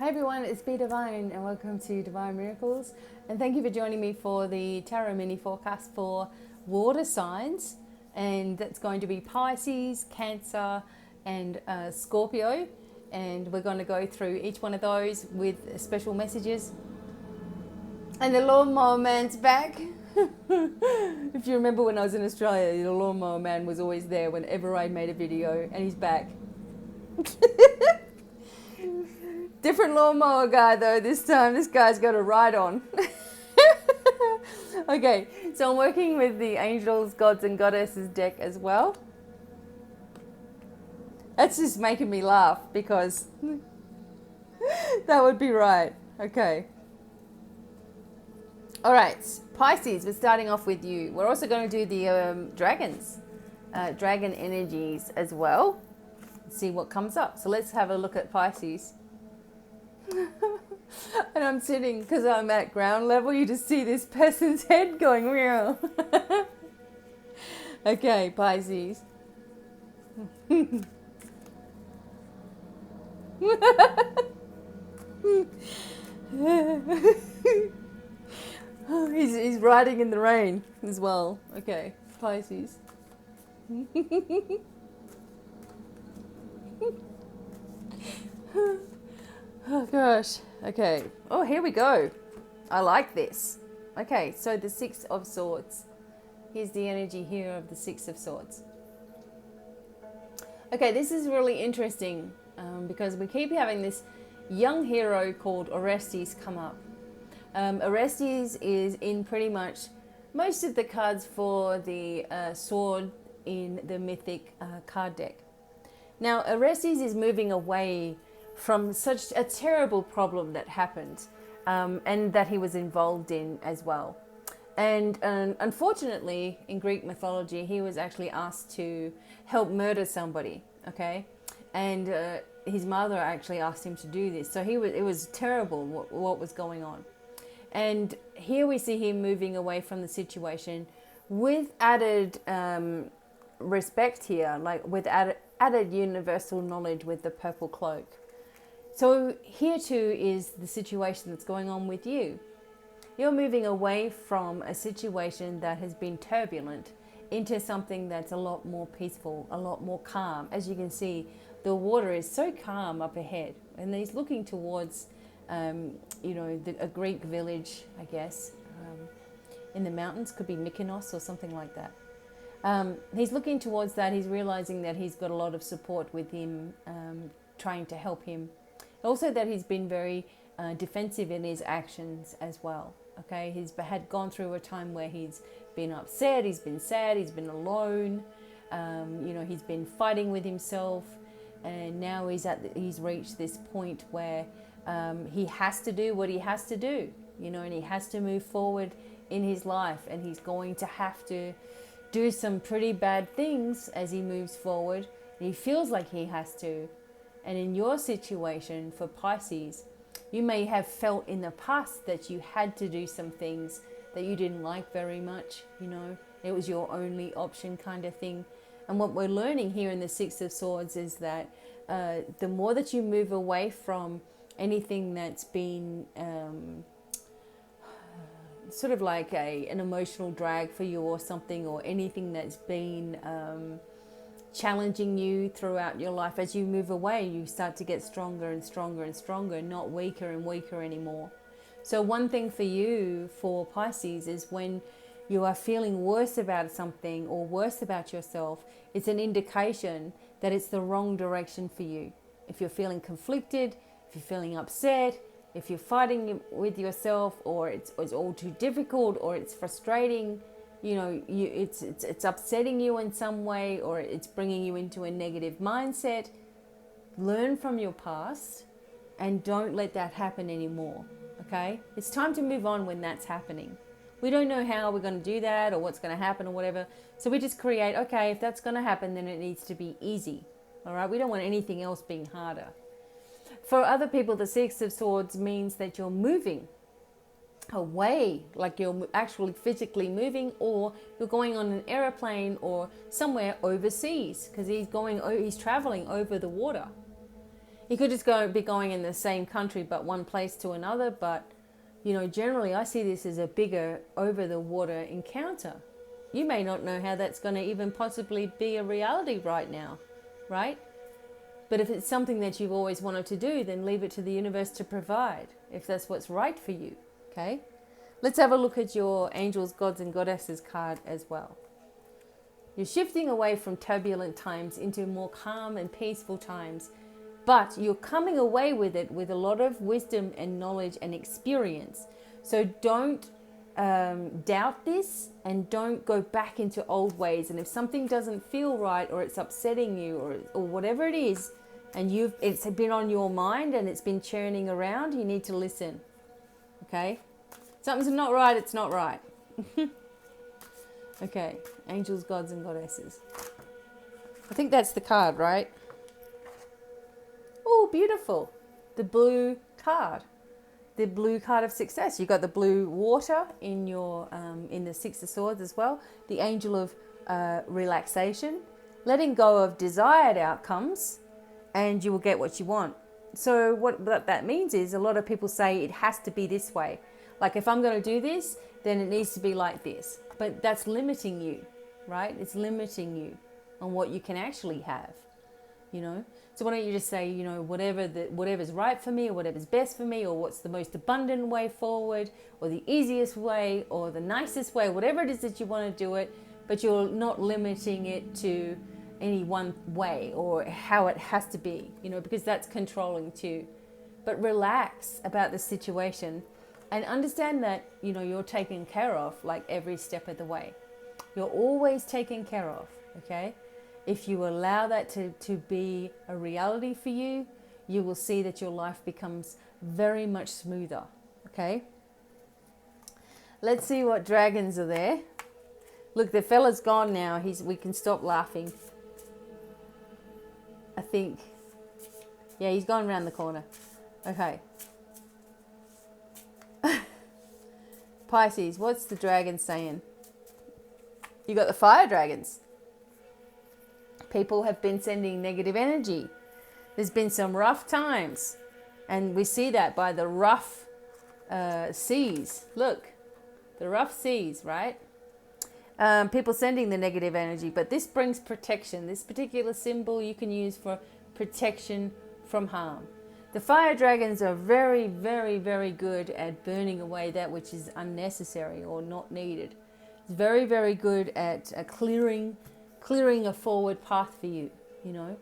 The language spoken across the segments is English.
Hey everyone, it's BDevine and welcome to Divine Miracles. And thank you for joining me for the Tarot Mini Forecast for water signs. And that's going to be Pisces, Cancer and Scorpio. And we're going to go through each one of those with special messages. And the lawnmower man's back. If you remember when I was in Australia, the lawnmower man was always there whenever I made a video, and he's back. Different lawnmower guy though this time. This guy's got a ride on. Okay, so I'm working with the Angels, Gods and Goddesses deck as well. That's just making me laugh because that would be right. Okay. Alright, Pisces, we're starting off with you. We're also going to do the dragons, dragon energies as well. See what comes up. So let's have a look at Pisces. And I'm sitting, because I'm at ground level, you just see this person's head going meow. Okay, Pisces. He's riding in the rain as well. Okay, Pisces. Oh gosh. Okay. Oh, here we go. I like this. Okay, so the Six of Swords. Here's the energy here of the Six of Swords. Okay, this is really interesting because we keep having this young hero called Orestes come up. Orestes is in pretty much most of the cards for the sword in the mythic card deck. Now, Orestes is moving away from such a terrible problem that happened and that he was involved in as well. And unfortunately, in Greek mythology, he was actually asked to help murder somebody, okay? And his mother actually asked him to do this. So it was terrible what was going on. And here we see him moving away from the situation with added respect here, like with added universal knowledge with the purple cloak. So here too is the situation that's going on with you. You're moving away from a situation that has been turbulent into something that's a lot more peaceful, a lot more calm. As you can see, the water is so calm up ahead, and he's looking towards, a Greek village, I guess, in the mountains. Could be Mykonos or something like that. He's looking towards that. He's realizing that he's got a lot of support with him, trying to help him. Also that he's been very defensive in his actions as well. Okay, he's had gone through a time where he's been upset, he's been sad, he's been alone. He's been fighting with himself, and now he's reached this point where he has to do what he has to do. And he has to move forward in his life, and he's going to have to do some pretty bad things as he moves forward. And he feels like he has to. And in your situation for Pisces, you may have felt in the past that you had to do some things that you didn't like very much, it was your only option kind of thing. And what we're learning here in the Six of Swords is that the more that you move away from anything that's been sort of like an emotional drag for you or something, or anything that's been challenging you throughout your life, as you move away, you start to get stronger and stronger and stronger, not weaker and weaker anymore. So one thing for you, for Pisces, is when you are feeling worse about something or worse about yourself, it's an indication that it's the wrong direction for you. If you're feeling conflicted, if you're feeling upset, if you're fighting with yourself, or it's all too difficult, or it's frustrating, it's upsetting you in some way, or it's bringing you into a negative mindset, learn from your past and don't let that happen anymore, okay? It's time to move on when that's happening. We don't know how we're going to do that or what's going to happen or whatever, so we just create, okay, if that's going to happen, then it needs to be easy, all right? We don't want anything else being harder. For other people, the Six of Swords means that you're moving away, like you're actually physically moving, or you're going on an airplane or somewhere overseas, because he's traveling over the water. You could just be going in the same country, but one place to another. But, you know, generally I see this as a bigger over the water encounter. You may not know how that's going to even possibly be a reality right now, right? But if it's something that you've always wanted to do, then leave it to the universe to provide, if that's what's right for you, okay? Let's have a look at your angels, gods, and goddesses card as well. You're shifting away from turbulent times into more calm and peaceful times, but you're coming away with it with a lot of wisdom and knowledge and experience. So don't doubt this, and don't go back into old ways. And if something doesn't feel right, or it's upsetting you, or whatever it is, and it's been on your mind and it's been churning around, you need to listen, okay? Something's not right, it's not right. Okay, angels, gods, and goddesses. I think that's the card, right? Oh, beautiful. The blue card. The blue card of success. You got the blue water in your in the Six of Swords as well. The angel of relaxation, letting go of desired outcomes, and you will get what you want. So what that means is, a lot of people say it has to be this way. Like, if I'm going to do this, then it needs to be like this. But that's limiting you, right? It's limiting you on what you can actually have, you know. So why don't you just say, you know, whatever's right for me, or whatever's best for me, or what's the most abundant way forward, or the easiest way, or the nicest way, whatever it is that you want to do it, but you're not limiting it to any one way or how it has to be, you know, because that's controlling too. But relax about the situation and understand that, you know, you're taken care of like every step of the way. You're always taken care of, okay? If you allow that to be a reality for you, you will see that your life becomes very much smoother, okay? Let's see what dragons are there. Look, the fella's gone now. We can stop laughing. I think. Yeah, he's gone around the corner. Okay. Pisces, what's the dragon saying? You got the fire dragons. People have been sending negative energy. There's been some rough times. And we see that by the rough seas. Look, the rough seas, right? People sending the negative energy. But this brings protection. This particular symbol you can use for protection from harm. The fire dragons are very, very, very good at burning away that which is unnecessary or not needed. It's very, very good at clearing a forward path for you, you know.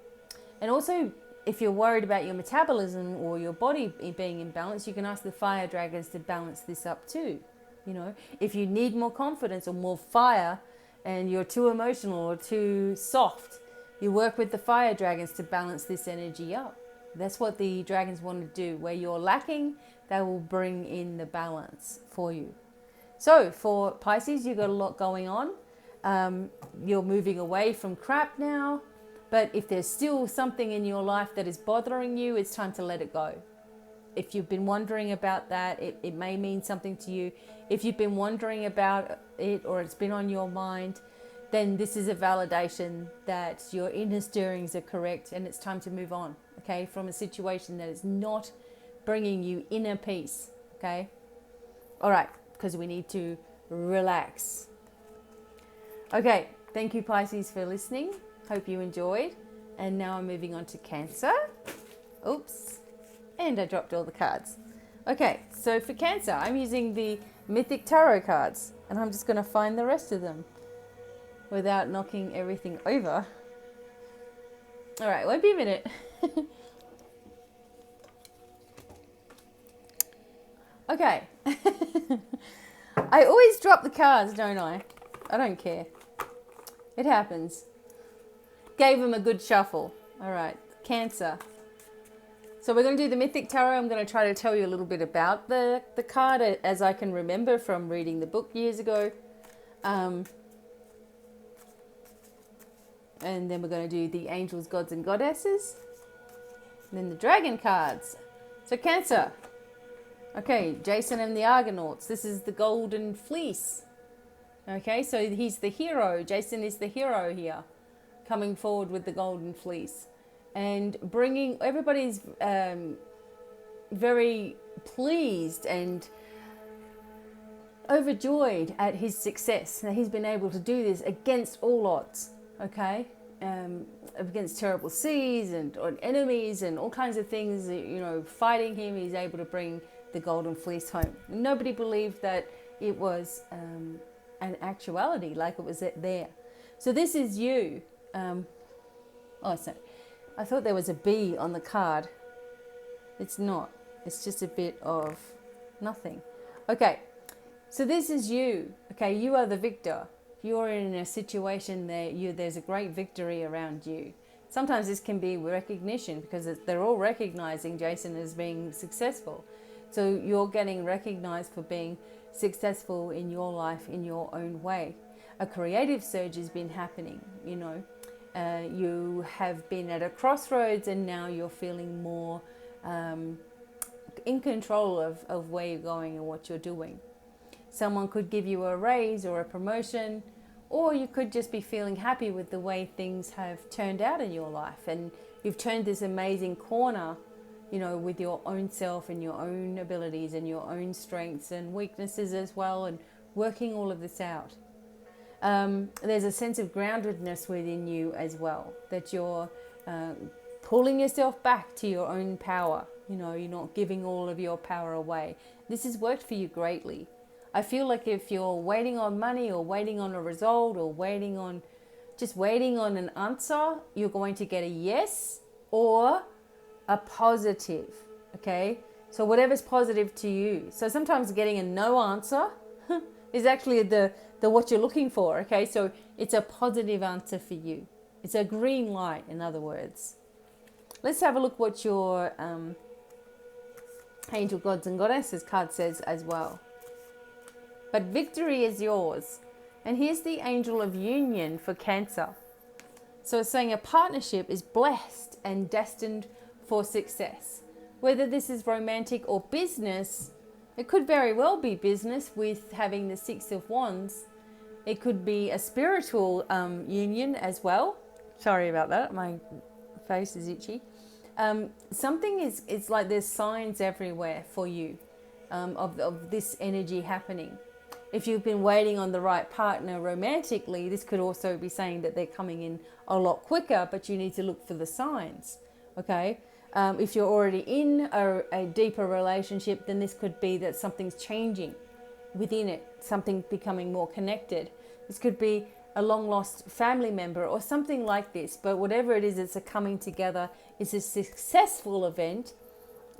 And also, if you're worried about your metabolism or your body being imbalanced, you can ask the fire dragons to balance this up too, you know. If you need more confidence or more fire and you're too emotional or too soft, you work with the fire dragons to balance this energy up. That's what the dragons want to do. Where you're lacking, they will bring in the balance for you. So for Pisces, you've got a lot going on. You're moving away from crap now. But if there's still something in your life that is bothering you, it's time to let it go. If you've been wondering about that, it may mean something to you. If you've been wondering about it, or it's been on your mind, then this is a validation that your inner stirrings are correct and it's time to move on, okay, from a situation that is not bringing you inner peace, okay? All right, because we need to relax. Okay, thank you, Pisces, for listening. Hope you enjoyed. And now I'm moving on to Cancer. Oops, and I dropped all the cards. Okay, so for Cancer, I'm using the Mythic Tarot cards, and I'm just going to find the rest of them without knocking everything over. All right, won't be a minute. Okay. I always drop the cards, don't I? I don't care. It happens. Gave them a good shuffle. All right, Cancer. So we're going to do the Mythic Tarot. I'm going to try to tell you a little bit about the card as I can remember from reading the book years ago. And then we're going to do the angels, gods, and goddesses. And then the dragon cards. So Cancer. Okay, Jason and the Argonauts. This is the golden fleece. Okay, so he's the hero. Jason is the hero here, coming forward with the golden fleece. and bringing everybody's very pleased and overjoyed at his success. Now he's been able to do this against all odds, okay? Against terrible seas and enemies and all kinds of things, you know, fighting him. He's able to bring the golden fleece home. Nobody believed that it was an actuality, like it was there. So this is you. Oh, sorry. I thought there was a B on the card. It's not. It's just a bit of nothing. Okay. So this is you. Okay, you are the victor. You're in a situation there. There's a great victory around you. Sometimes this can be recognition because they're all recognizing Jason as being successful. So you're getting recognized for being successful in your life in your own way. A creative surge has been happening, you know. You have been at a crossroads and now you're feeling more in control of where you're going and what you're doing. Someone could give you a raise or a promotion, or you could just be feeling happy with the way things have turned out in your life, and you've turned this amazing corner, you know, with your own self and your own abilities and your own strengths and weaknesses as well, and working all of this out. There's a sense of groundedness within you as well, that you're pulling yourself back to your own power. You know, you're not giving all of your power away. This has worked for you greatly. I feel like if you're waiting on money or waiting on a result or waiting on an answer, you're going to get a yes or a positive, okay? So whatever's positive to you. So sometimes getting a no answer is actually the what you're looking for, okay? So it's a positive answer for you. It's a green light, in other words. Let's have a look what your Angel Gods and Goddesses card says as well. But victory is yours. And here's the Angel of Union for Cancer. So it's saying a partnership is blessed and destined for success. Whether this is romantic or business, it could very well be business with having the Six of Wands. It could be a spiritual union as well. Sorry about that. My face is itchy. It's like there's signs everywhere for you of this energy happening. If you've been waiting on the right partner romantically, this could also be saying that they're coming in a lot quicker, but you need to look for the signs, okay? If you're already in a deeper relationship, then this could be that something's changing within it, something becoming more connected. This could be a long-lost family member or something like this, but whatever it is, it's a coming together. It's a successful event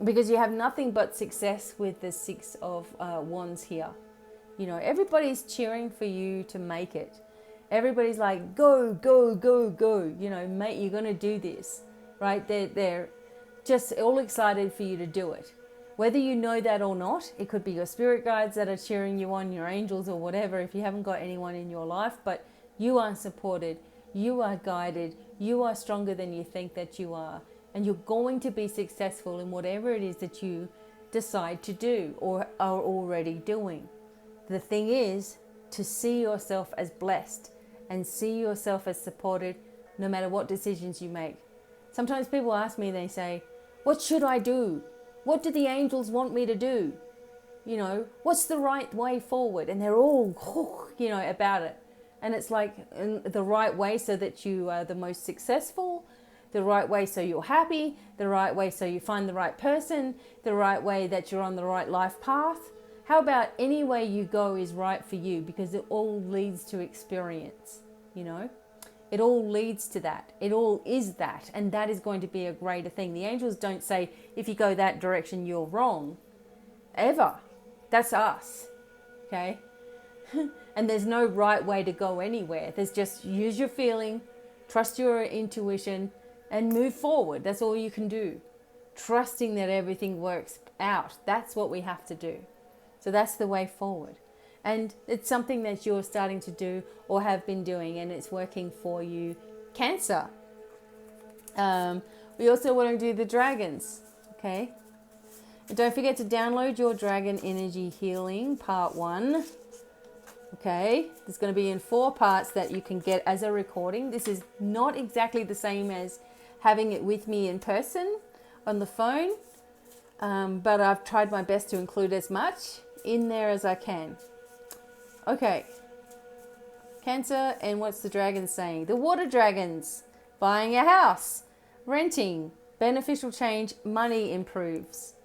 because you have nothing but success with the Six of Wands here. You know, everybody's cheering for you to make it. Everybody's like, go, go, go, go. You know, mate, you're going to do this, right? They're just all excited for you to do it. Whether you know that or not, it could be your spirit guides that are cheering you on, your angels or whatever, if you haven't got anyone in your life, but you are supported, you are guided, you are stronger than you think that you are, and you're going to be successful in whatever it is that you decide to do or are already doing. The thing is to see yourself as blessed and see yourself as supported no matter what decisions you make. Sometimes people ask me, they say, what should I do? What do the angels want me to do? You know, what's the right way forward? And they're all, you know, about it. And it's like the right way so that you are the most successful, the right way so you're happy, the right way so you find the right person, the right way that you're on the right life path. How about any way you go is right for you, because it all leads to experience, you know? It all leads to that. It all is that. And that is going to be a greater thing. The angels don't say, if you go that direction, you're wrong. Ever. That's us. Okay? And there's no right way to go anywhere. There's just use your feeling, trust your intuition, and move forward. That's all you can do. Trusting that everything works out. That's what we have to do. So that's the way forward. And it's something that you're starting to do or have been doing, and it's working for you, Cancer. We also want to do the dragons, okay? And don't forget to download your Dragon Energy Healing Part 1. Okay, there's going to be in 4 parts that you can get as a recording. This is not exactly the same as having it with me in person on the phone, but I've tried my best to include as much in there as I can. Okay, Cancer, and what's the dragon saying? The water dragons, buying a house, renting, beneficial change, money improves.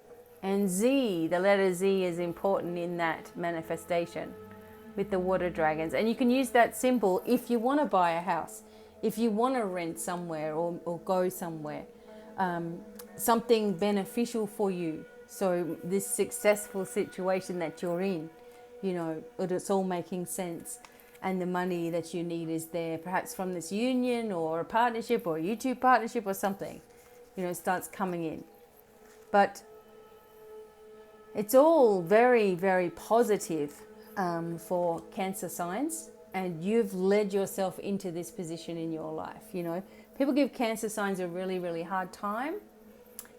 And Z, the letter Z is important in that manifestation with the water dragons. And you can use that symbol if you want to buy a house, if you want to rent somewhere or go somewhere, something beneficial for you. So this successful situation that you're in, you know, it's all making sense. And the money that you need is there, perhaps from this union or a partnership or a YouTube partnership or something, you know, starts coming in. But it's all very, very positive for Cancer signs. And you've led yourself into this position in your life. You know, people give Cancer signs a really, really hard time.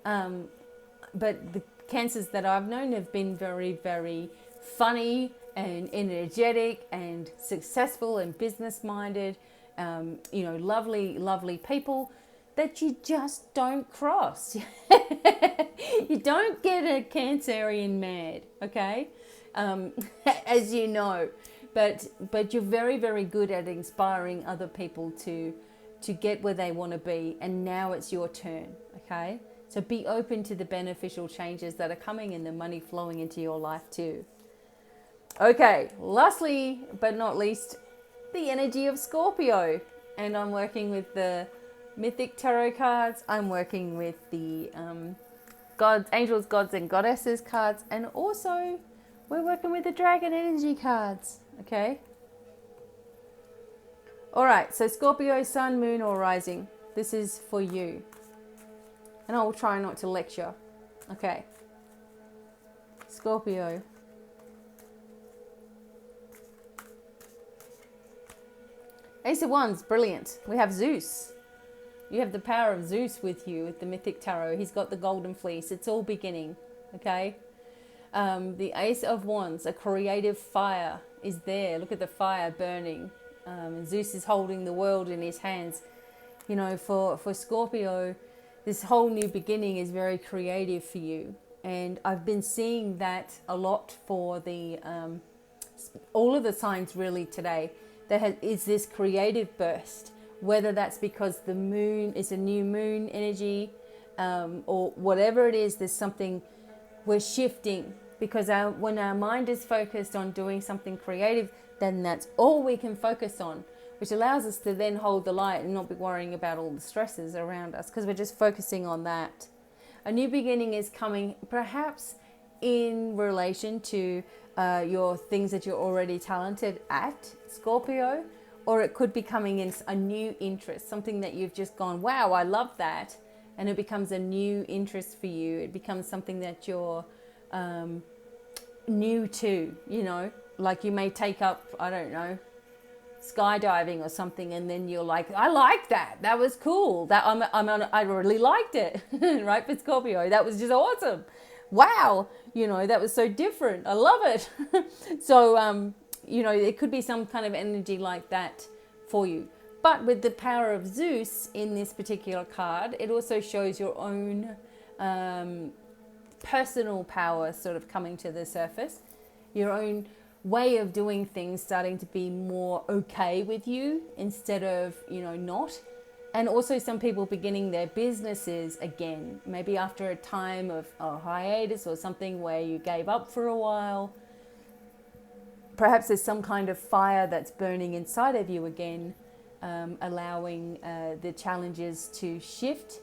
But the Cancers that I've known have been very, very funny and energetic and successful and business-minded, you know, lovely, lovely people that you just don't cross. You don't get a Cancerian mad, okay? As you know. But you're very, very good at inspiring other people to get where they want to be. And now it's your turn, okay? So be open to the beneficial changes that are coming and the money flowing into your life too. Okay, lastly but not least, the energy of Scorpio. And I'm working with the Mythic Tarot cards. I'm working with the gods, angels, gods and goddesses cards. And also we're working with the dragon energy cards. Okay. All right, so Scorpio, sun, moon or rising. This is for you. And I'll try not to lecture. Okay. Scorpio. Ace of Wands, brilliant. We have Zeus. You have the power of Zeus with you with the Mythic Tarot. He's got the golden fleece. It's all beginning, okay? The Ace of Wands, a creative fire is there. Look at the fire burning. Zeus is holding the world in his hands. You know, for Scorpio, this whole new beginning is very creative for you. And I've been seeing that a lot for the all of the signs really today. There is this creative burst, whether that's because the moon is a new moon energy or whatever it is, there's something we're shifting because when our mind is focused on doing something creative, then that's all we can focus on, which allows us to then hold the light and not be worrying about all the stresses around us because we're just focusing on that. A new beginning is coming perhaps in relation to your things that you're already talented at, Scorpio, or it could be coming in a new interest, something that you've just gone, wow, I love that, and it becomes a new interest for you. It becomes something that you're new to, you know, like you may take up, I don't know, skydiving or something, and then you're like, I like that. That was cool. That I really liked it, right? For Scorpio, that was just awesome. Wow, you know, that was so different. I love it. So, you know, it could be some kind of energy like that for you. But with the power of Zeus in this particular card, it also shows your own personal power sort of coming to the surface, your own way of doing things starting to be more okay with you instead of, you know, not. And also some people beginning their businesses again, maybe after a time of a hiatus or something where you gave up for a while. Perhaps there's some kind of fire that's burning inside of you again, allowing the challenges to shift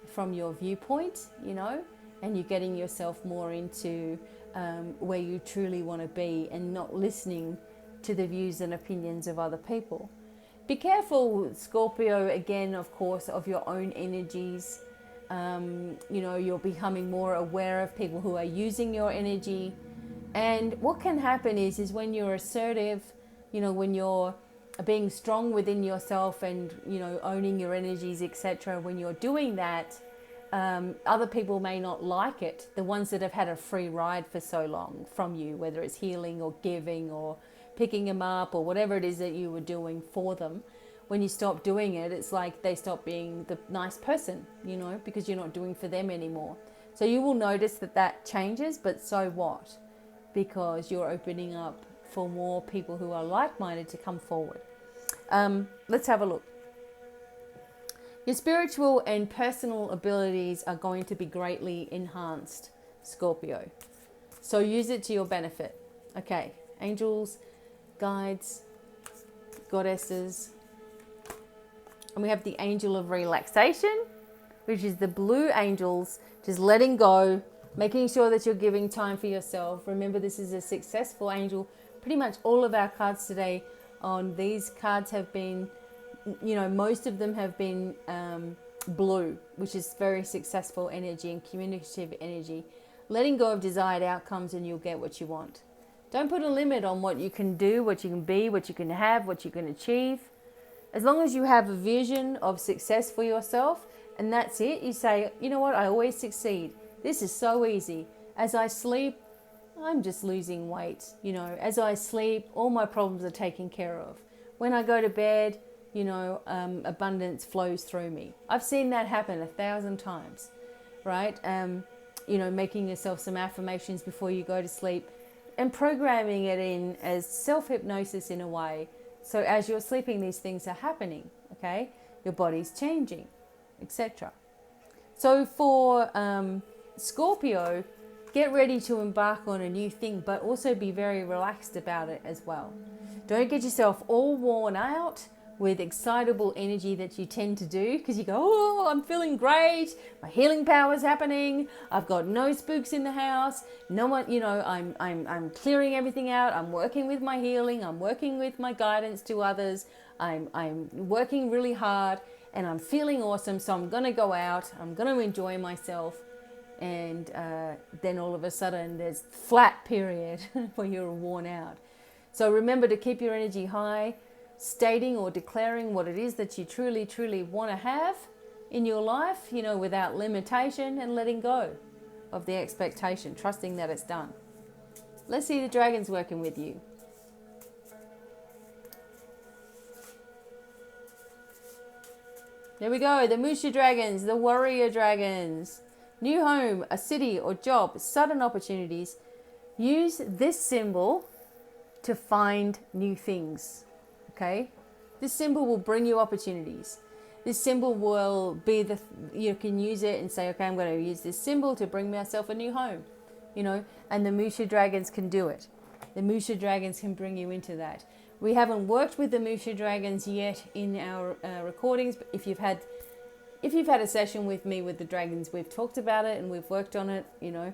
from your viewpoint, you know, and you're getting yourself more into where you truly want to be and not listening to the views and opinions of other people. Be careful, Scorpio, again, of course, of your own energies. You know, you're becoming more aware of people who are using your energy. And what can happen is when you're assertive, you know, when you're being strong within yourself and, you know, owning your energies, etc., when you're doing that, other people may not like it. The ones that have had a free ride for so long from you, whether it's healing or giving or picking them up or whatever it is that you were doing for them. when you stop doing it, it's like they stop being the nice person, you know, because you're not doing for them anymore. So you will notice that that changes, but so what? Because you're opening up for more people who are like-minded to come forward. Let's have a look. Your spiritual and personal abilities are going to be greatly enhanced, Scorpio. So use it to your benefit. Okay, angels, guides, goddesses. And we have the angel of relaxation, which is the blue angels, just letting go, making sure that you're giving time for yourself. Remember, this is a successful angel. Pretty much all of our cards today on these cards have been, you know, most of them have been blue, which is very successful energy and communicative energy. Letting go of desired outcomes and you'll get what you want. Don't put a limit on what you can do, what you can be, what you can have, what you can achieve. As long as you have a vision of success for yourself, and that's it, you say, you know what, I always succeed. This is so easy. As I sleep, I'm just losing weight. You know, as I sleep, all my problems are taken care of. When I go to bed, you know, abundance flows through me. I've seen that happen 1,000 times, right? You know, making yourself some affirmations before you go to sleep and programming it in as self-hypnosis in a way. So as you're sleeping, these things are happening, okay? Your body's changing, etc. So for Scorpio, get ready to embark on a new thing, but also be very relaxed about it as well. Don't get yourself all worn out with excitable energy that you tend to do, because you go, oh, I'm feeling great, my healing power is happening, I've got no spooks in the house, no one, you know, I'm clearing everything out, I'm working with my healing, I'm working with my guidance to others, I'm working really hard, and I'm feeling awesome, so I'm going to go out, I'm going to enjoy myself. And then all of a sudden there's flat period where you're worn out. So remember to keep your energy high, stating or declaring what it is that you truly, truly want to have in your life, you know, without limitation, and letting go of the expectation, trusting that it's done. Let's see the dragons working with you. There we go, the Musha dragons, the warrior dragons. New home, a city or job, sudden opportunities. Use this symbol to find new things, okay? This symbol will bring you opportunities. This symbol will be you can use it and say, okay, I'm going to use this symbol to bring myself a new home, you know, and the Musha dragons can do it. The Musha dragons can bring you into that. We haven't worked with the Musha dragons yet in our recordings, but if you've had a session with me with the dragons, we've talked about it and we've worked on it, you know.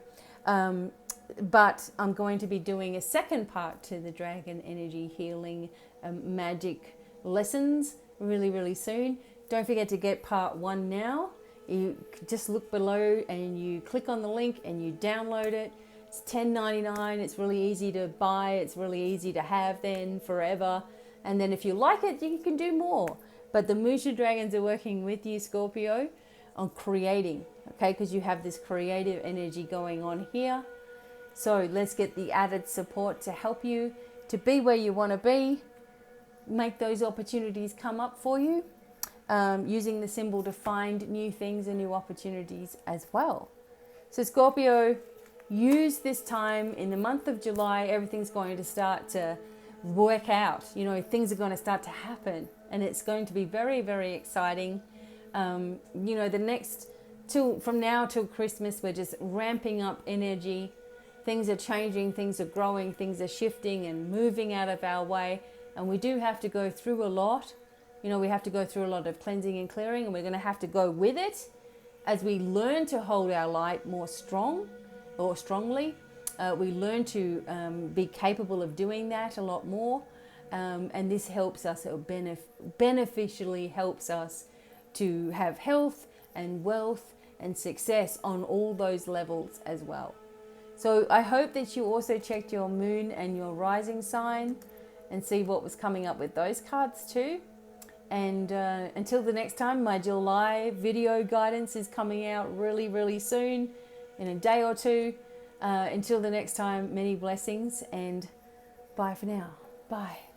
But I'm going to be doing a second part to the dragon energy healing magic lessons really, really soon. Don't forget to get part 1 now. You just look below and you click on the link and you download it. It's $10.99. It's really easy to buy. It's really easy to have then forever. And then if you like it, you can do more. But the Musha dragons are working with you, Scorpio, on creating, okay? Because you have this creative energy going on here. So let's get the added support to help you to be where you want to be, make those opportunities come up for you, using the symbol to find new things and new opportunities as well. So Scorpio, use this time in the month of July. Everything's going to start to work out. You know, things are going to start to happen. And it's going to be very, very exciting. You know, from now till Christmas, we're just ramping up energy. Things are changing, things are growing, things are shifting and moving out of our way. And we do have to go through a lot. You know, we have to go through a lot of cleansing and clearing, and we're going to have to go with it as we learn to hold our light more strongly. We learn to be capable of doing that a lot more. And this helps us, beneficially helps us to have health and wealth and success on all those levels as well. So I hope that you also checked your moon and your rising sign and see what was coming up with those cards too. And until the next time, my July video guidance is coming out really, really soon, in a day or two. Until the next time, many blessings and bye for now. Bye.